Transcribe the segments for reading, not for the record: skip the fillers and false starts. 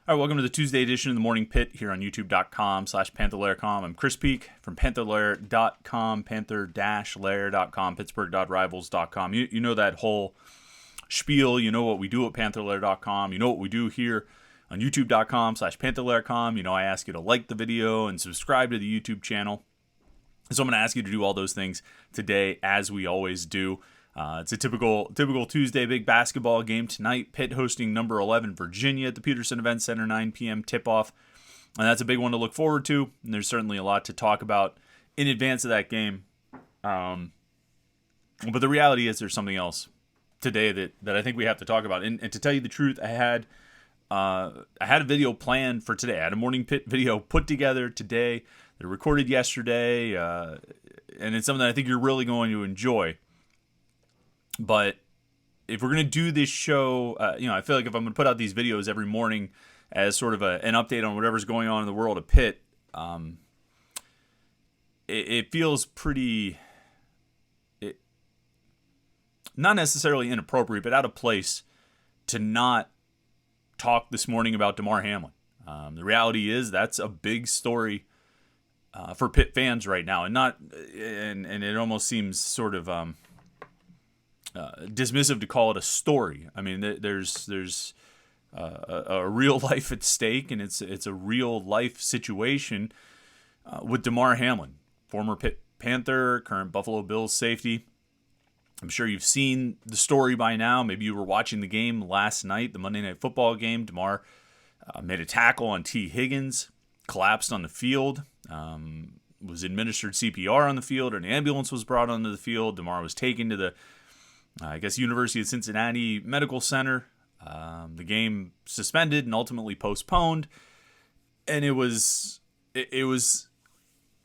All right, welcome to the Tuesday edition of the Morning Pitt here on youtube.com/Panther-Lair.com. I'm Chris Peak from Panther-Lair.com, Panther-Lair.com, Pittsburgh.rivals.com. You know that whole spiel. You know what we do at Panther-Lair.com. You know what we do here on youtube.com/Panther-Lair.com. You know I ask you to like the video and subscribe to the YouTube channel. So I'm going to ask you to do all those things today, as we always do. It's a typical Tuesday big basketball game tonight. Pitt hosting number 11 Virginia at the Peterson Event Center, 9 p.m. tip-off. And that's a big one to look forward to. And there's certainly a lot to talk about in advance of that game. But the reality is there's something else today that I think we have to talk about. And to tell you the truth, I had a video planned for today. I had a Morning Pitt video put together today. They recorded yesterday. And it's something that I think you're really going to enjoy. But if we're going to do this show, I feel like if I'm going to put out these videos every morning as sort of an update on whatever's going on in the world of Pitt, it feels pretty, not necessarily inappropriate, but out of place to not talk this morning about Damar Hamlin. The reality is that's a big story for Pitt fans right now, and it almost seems sort of dismissive to call it a story. I mean, there's a real life at stake, and it's a real life situation with Damar Hamlin, former Pitt Panther, current Buffalo Bills safety. I'm sure you've seen the story by now. Maybe you were watching the game last night, the Monday Night Football game. Damar made a tackle on T. Higgins, collapsed on the field, was administered CPR on the field, an ambulance was brought onto the field. Damar was taken to the University of Cincinnati Medical Center. The game suspended and ultimately postponed, and it was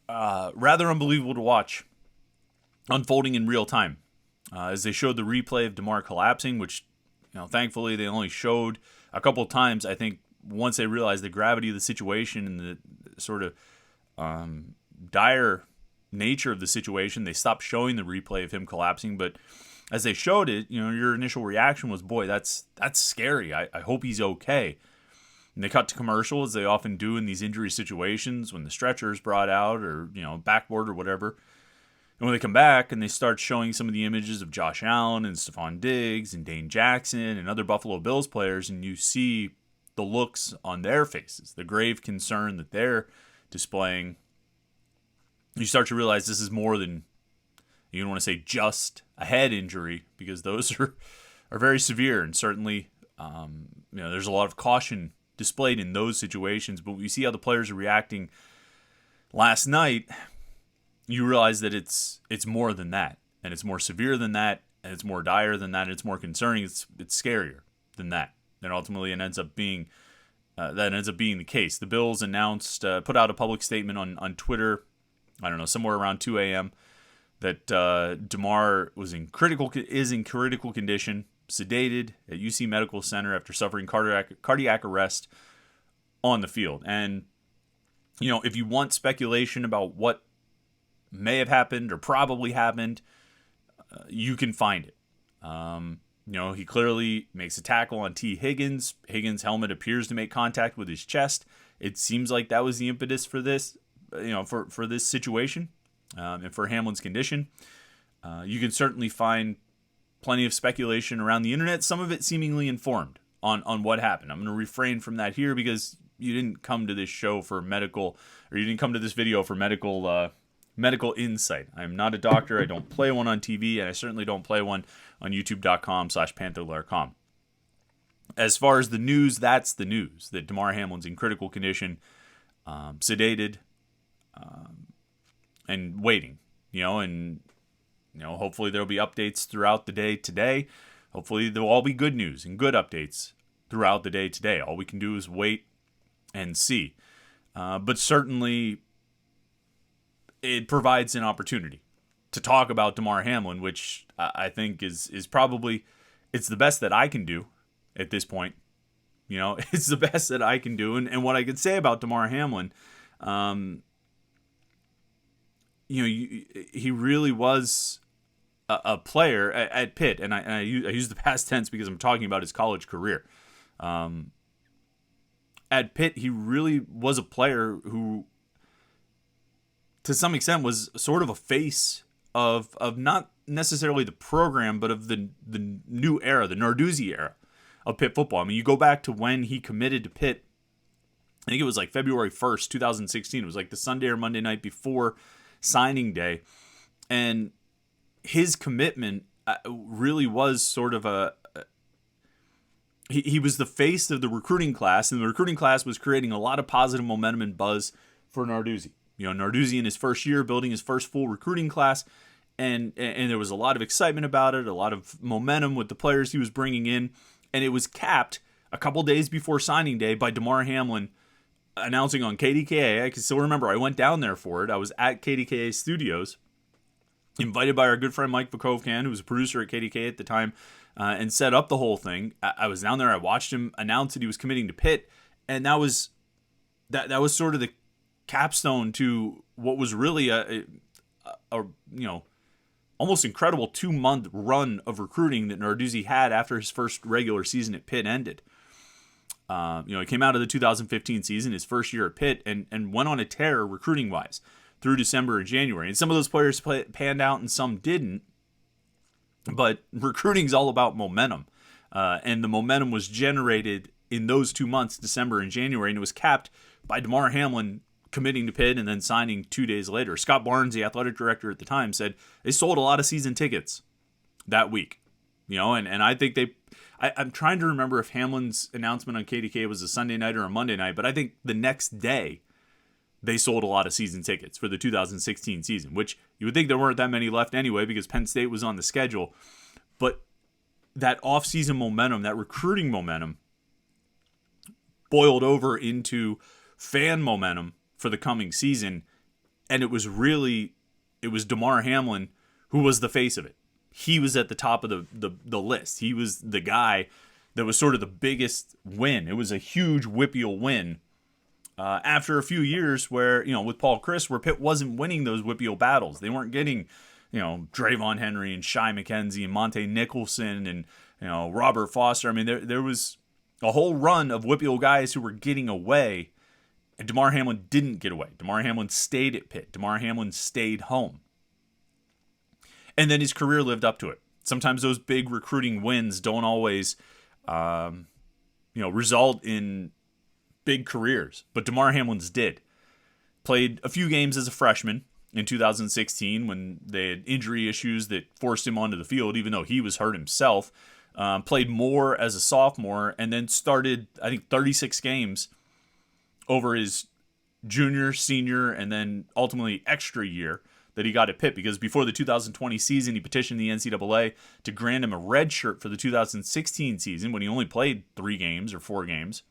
rather unbelievable to watch unfolding in real time as they showed the replay of Damar collapsing, which thankfully they only showed a couple of times. I think once they realized the gravity of the situation and the sort of dire nature of the situation, they stopped showing the replay of him collapsing. But as they showed it, your initial reaction was, boy, that's scary. I hope he's okay. And they cut to commercial, as they often do in these injury situations, when the stretcher is brought out or, backboard or whatever. And when they come back and they start showing some of the images of Josh Allen and Stephon Diggs and Dane Jackson and other Buffalo Bills players, and you see the looks on their faces, the grave concern that they're displaying, you start to realize this is more than, you don't want to say just a head injury, because those are very severe, and certainly there's a lot of caution displayed in those situations. But when you see how the players are reacting last night, you realize that it's more than that, and it's more severe than that, and it's more dire than that, and it's more concerning. It's scarier than that, and ultimately it ends up being the case. The Bills announced, put out a public statement on Twitter, I don't know, somewhere around 2 a.m., that Damar is in critical condition, sedated at UC Medical Center after suffering cardiac arrest on the field. And if you want speculation about what may have happened or probably happened, you can find it. He clearly makes a tackle on T. Higgins. Higgins' helmet appears to make contact with his chest. It seems like that was the impetus for this, for this situation. And for Hamlin's condition. You can certainly find plenty of speculation around the internet, some of it seemingly informed on what happened. I'm going to refrain from that here, because you didn't come to this show for medical, or you didn't come to this video for medical insight. I'm not a doctor. I don't play one on TV, and I certainly don't play one on youtube.com/Panther-Lair.com. As far as the news, that's the news, that Damar Hamlin's in critical condition, sedated, and waiting, hopefully there'll be updates throughout the day today. Hopefully there'll all be good news and good updates throughout the day today. All we can do is wait and see. But certainly it provides an opportunity to talk about Damar Hamlin, which I think is probably, it's the best that I can do at this point. It's the best that I can do. And what I could say about Damar Hamlin, he really was a player at Pitt, and I use the past tense because I'm talking about his college career. at Pitt, he really was a player who, to some extent, was sort of a face of not necessarily the program, but of the new era, the Narduzzi era of Pitt football. I mean, you go back to when he committed to Pitt. I think it was like February 1st, 2016. It was like the Sunday or Monday night before signing day. And his commitment really was sort of he was the face of the recruiting class, and the recruiting class was creating a lot of positive momentum and buzz for Narduzzi. You know, Narduzzi in his first year, building his first full recruiting class, and there was a lot of excitement about it, a lot of momentum with the players he was bringing in, and it was capped a couple days before signing day by Damar Hamlin announcing on KDKA. I can still remember I went down there for it. I was at KDKA Studios, invited by our good friend Mike Vakovkan, who was a producer at KDKA at the time, and set up the whole thing. I was down there. I watched him announce that he was committing to Pitt, and that was sort of the capstone to what was really a almost incredible 2-month run of recruiting that Narduzzi had after his first regular season at Pitt ended. He came out of the 2015 season, his first year at Pitt, and went on a tear recruiting-wise through December and January. And some of those players panned out and some didn't. But recruiting's all about momentum. And the momentum was generated in those 2 months, December and January, and it was capped by Damar Hamlin committing to Pitt and then signing 2 days later. Scott Barnes, the athletic director at the time, said they sold a lot of season tickets that week. And I think I'm trying to remember if Hamlin's announcement on KDK was a Sunday night or a Monday night, but I think the next day they sold a lot of season tickets for the 2016 season, which you would think there weren't that many left anyway because Penn State was on the schedule. But that off-season momentum, that recruiting momentum, boiled over into fan momentum for the coming season, and it was Damar Hamlin who was the face of it. He was at the top of the list. He was the guy that was sort of the biggest win. It was a huge WPIAL win after a few years where, with Paul Chryst, where Pitt wasn't winning those WPIAL battles. They weren't getting, Drayvon Henry and Shai McKenzie and Monte Nicholson and, Robert Foster. I mean, there was a whole run of WPIAL guys who were getting away, and Damar Hamlin didn't get away. Damar Hamlin stayed at Pitt. Damar Hamlin stayed home. And then his career lived up to it. Sometimes those big recruiting wins don't always, result in big careers. But Damar Hamlin's did. Played a few games as a freshman in 2016 when they had injury issues that forced him onto the field, even though he was hurt himself. Played more as a sophomore and then started, I think, 36 games over his junior, senior, and then ultimately extra year that he got at Pitt, because before the 2020 season, he petitioned the NCAA to grant him a red shirt for the 2016 season when he only played 3 games or 4 games.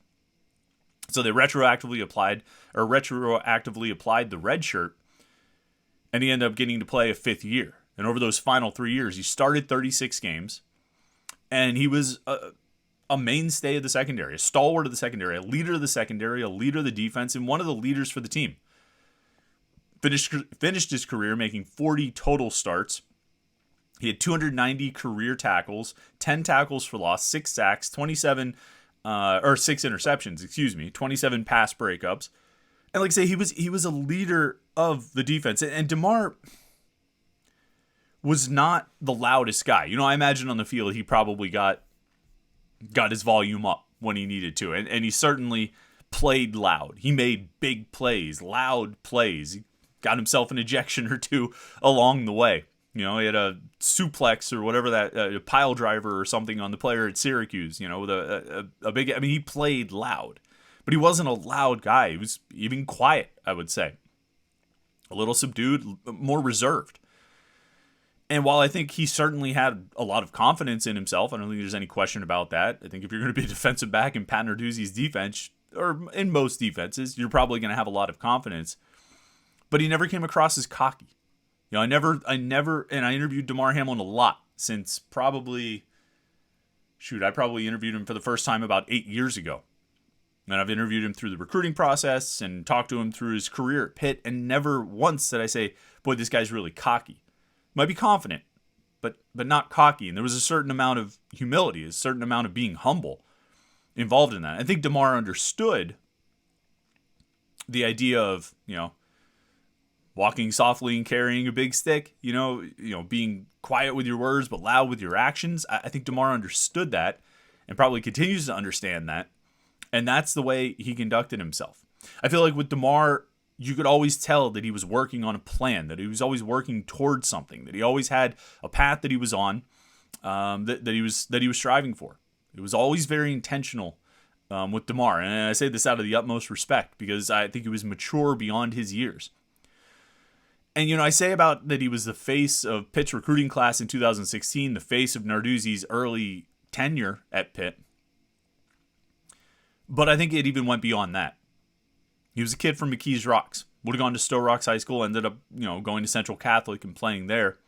So they retroactively applied the red shirt, and he ended up getting to play a 5th year. And over those final 3 years, he started 36 games, and he was a mainstay of the secondary, a stalwart of the secondary, a leader of the secondary, a leader of the defense, and one of the leaders for the team. Finished his career making 40 total starts. He had 290 career tackles, 10 tackles for loss, 6 sacks, 6 interceptions, 27 pass breakups. And like I say, he was a leader of the defense. And Damar was not the loudest guy. I imagine on the field he probably got his volume up when he needed to. And he certainly played loud. He made big plays, loud plays. He got himself an ejection or two along the way. He had a suplex or whatever a pile driver or something on the player at Syracuse, with a big, he played loud, but he wasn't a loud guy. He was even quiet, I would say. A little subdued, more reserved. And while I think he certainly had a lot of confidence in himself, I don't think there's any question about that. I think if you're going to be a defensive back in Pat Narduzzi's defense, or in most defenses, you're probably going to have a lot of confidence. But he never came across as cocky. I interviewed Damar Hamlin a lot since I probably interviewed him for the first time about 8 years ago. And I've interviewed him through the recruiting process and talked to him through his career at Pitt, and never once did I say, boy, this guy's really cocky. Might be confident, but not cocky. And there was a certain amount of humility, a certain amount of being humble involved in that. I think Damar understood the idea of, walking softly and carrying a big stick, being quiet with your words but loud with your actions. I think Damar understood that and probably continues to understand that. And that's the way he conducted himself. I feel like with Damar, you could always tell that he was working on a plan, that he was always working towards something, that he always had a path that he was on, that he was striving for. It was always very intentional with Damar. And I say this out of the utmost respect because I think he was mature beyond his years. And, I say about that he was the face of Pitt's recruiting class in 2016, the face of Narduzzi's early tenure at Pitt. But I think it even went beyond that. He was a kid from McKees Rocks. Would have gone to Stowe Rocks High School, ended up, going to Central Catholic and playing there.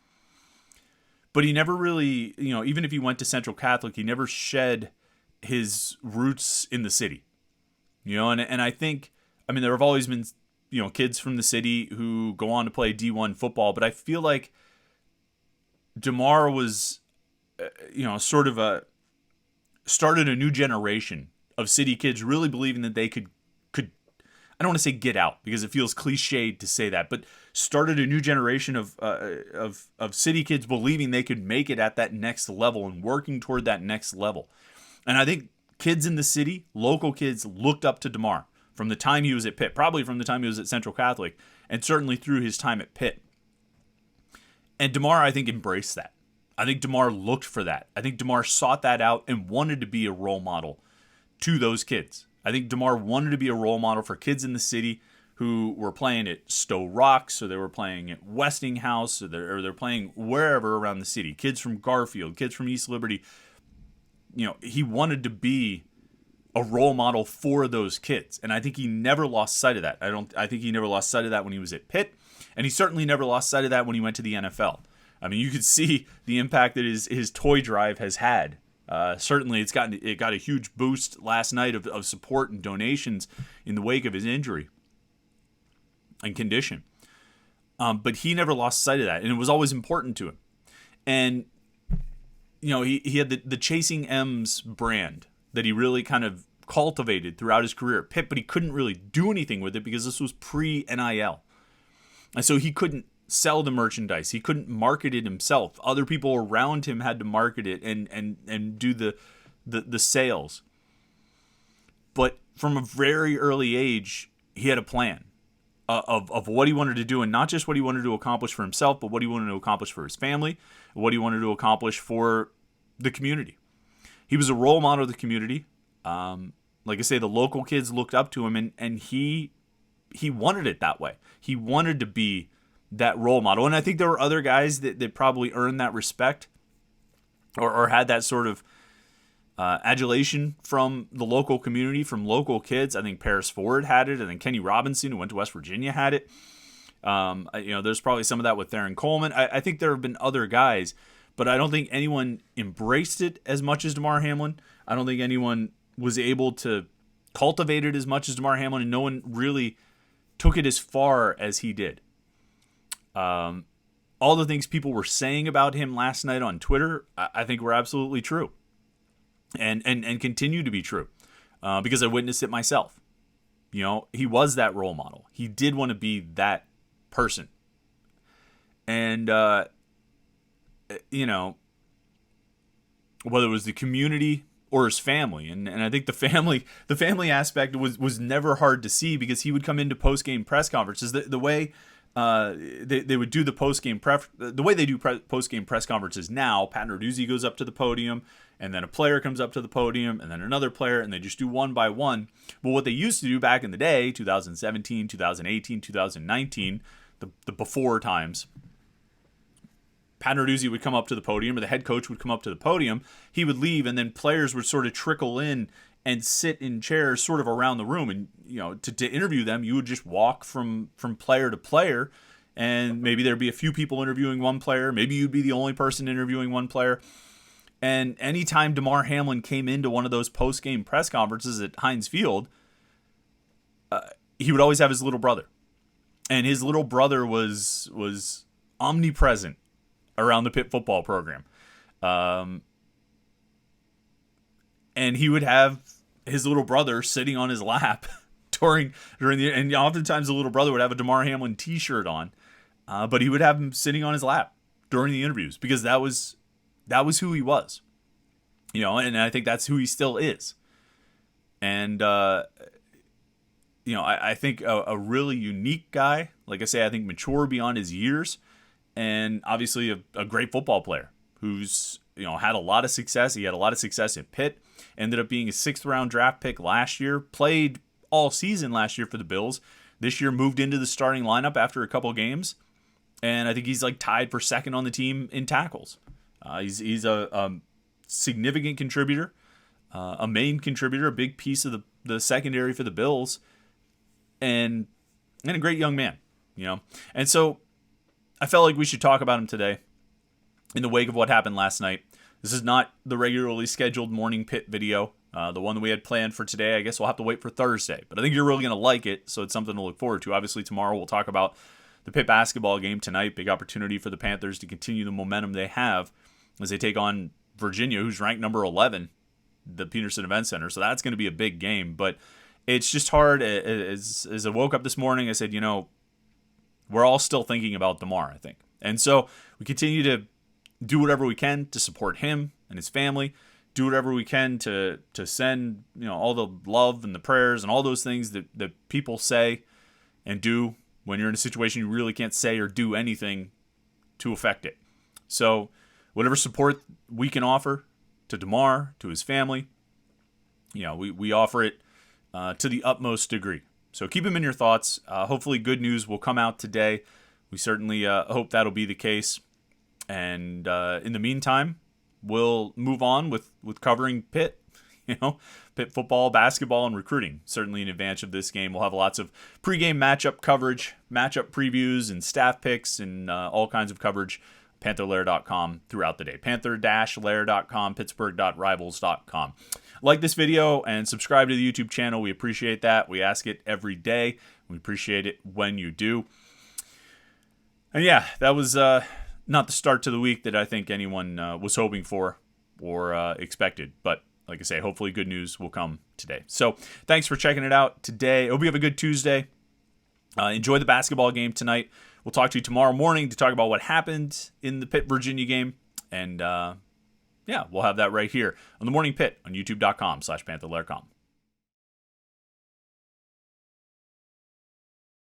But he never really, even if he went to Central Catholic, he never shed his roots in the city. And I think, there have always been, kids from the city who go on to play D1 football, but I feel like Damar was, started a new generation of city kids really believing that they could I don't want to say get out because it feels cliched to say that, but started a new generation of city kids believing they could make it at that next level and working toward that next level. And I think kids in the city, local kids, looked up to Damar from the time he was at Pitt, probably from the time he was at Central Catholic, and certainly through his time at Pitt. And Damar, I think, embraced that. I think Damar looked for that. I think Damar sought that out and wanted to be a role model to those kids. I think Damar wanted to be a role model for kids in the city who were playing at Stowe Rocks, or they were playing at Westinghouse, or they're playing wherever around the city. Kids from Garfield, kids from East Liberty. He wanted to be a role model for those kids, and I think he never lost sight of that. I think he never lost sight of that when he was at Pitt, and he certainly never lost sight of that when he went to the NFL. You could see the impact that his toy drive has had. Certainly, it got a huge boost last night of support and donations in the wake of his injury and condition. But he never lost sight of that, and it was always important to him. And he had the Chasing M's brand that he really kind of cultivated throughout his career at Pitt, but he couldn't really do anything with it because this was pre-NIL, and so he couldn't sell the merchandise. He couldn't market it himself. Other people around him had to market it and do the sales. But from a very early age, he had a plan of what he wanted to do, and not just what he wanted to accomplish for himself, but what he wanted to accomplish for his family, what he wanted to accomplish for the community. He was a role model of the community. Like I say, the local kids looked up to him, and he wanted it that way. He wanted to be that role model. And I think there were other guys that probably earned that respect or had that sort of adulation from the local community, from local kids. I think Paris Ford had it. I think Kenny Robinson, who went to West Virginia, had it. There's probably some of that with Theron Coleman. I think there have been other guys, but I don't think anyone embraced it as much as Damar Hamlin. I don't think anyone was able to cultivate it as much as Damar Hamlin, and no one really took it as far as he did. All the things people were saying about him last night on Twitter, I think were absolutely true, and continue to be true, because I witnessed it myself. He was that role model. He did want to be that person, and whether it was the community or his family, and I think the family aspect was never hard to see because he would come into post-game press conferences the way. They would do the post-game the way they do post-game press conferences now. Pat Narduzzi goes up to the podium, and then a player comes up to the podium, and then another player, and they just do one by one. But what they used to do back in the day, 2017, 2018, 2019, the before times, Pat Narduzzi would come up to the podium, or the head coach would come up to the podium. He would leave, and then players would sort of trickle in and sit in chairs sort of around the room. And, to interview them, you would just walk from player to player, and maybe there'd be a few people interviewing one player. Maybe you'd be the only person interviewing one player. And anytime Damar Hamlin came into one of those post-game press conferences at Heinz Field, he would always have his little brother. And his little brother was omnipresent around the Pitt football program. And he would have his little brother sitting on his lap during and oftentimes the little brother would have a Damar Hamlin t-shirt on, but he would have him sitting on his lap during the interviews because that was who he was, and I think that's who he still is. And I think a really unique guy, like I say, I think mature beyond his years, and obviously a great football player who's had a lot of success. He had a lot of success at Pitt, ended up being a 6th round draft pick last year, played all season last year for the Bills. This year moved into the starting lineup after a couple games, and I think he's like tied for 2nd on the team in tackles. He's a significant contributor, a main contributor, a big piece of the secondary for the Bills, and a great young man, And so I felt like we should talk about him today in the wake of what happened last night. This is not the regularly scheduled Morning Pitt video. The one that we had planned for today, I guess we'll have to wait for Thursday. But I think you're really going to like it, so it's something to look forward to. Obviously, tomorrow we'll talk about the Pitt basketball game tonight. Big opportunity for the Panthers to continue the momentum they have as they take on Virginia, who's ranked number 11, the Peterson Event Center. So that's going to be a big game. But it's just hard. As I woke up this morning, I said, we're all still thinking about Damar, I think. And so we continue to do whatever we can to support him and his family. Do whatever we can to send all the love and the prayers and all those things that people say and do when you're in a situation you really can't say or do anything to affect it. So whatever support we can offer to Damar, to his family, we offer it to the utmost degree. So keep him in your thoughts. Hopefully good news will come out today. We certainly hope that'll be the case. And in the meantime, we'll move on with covering Pitt, Pitt football, basketball, and recruiting. Certainly in advance of this game, we'll have lots of pregame matchup coverage, matchup previews, and staff picks, and all kinds of coverage. Panther-Lair.com throughout the day. Panther-Lair.com, Pittsburgh.rivals.com. Like this video and subscribe to the YouTube channel. We appreciate that. We ask it every day. We appreciate it when you do. And yeah, that was not the start to the week that I think anyone was hoping for or expected. But like I say, hopefully good news will come today. So thanks for checking it out today. Hope you have a good Tuesday. Enjoy the basketball game tonight. We'll talk to you tomorrow morning to talk about what happened in the Pitt-Virginia game. And we'll have that right here on the Morning Pitt on youtube.com/Panther-Lair.com.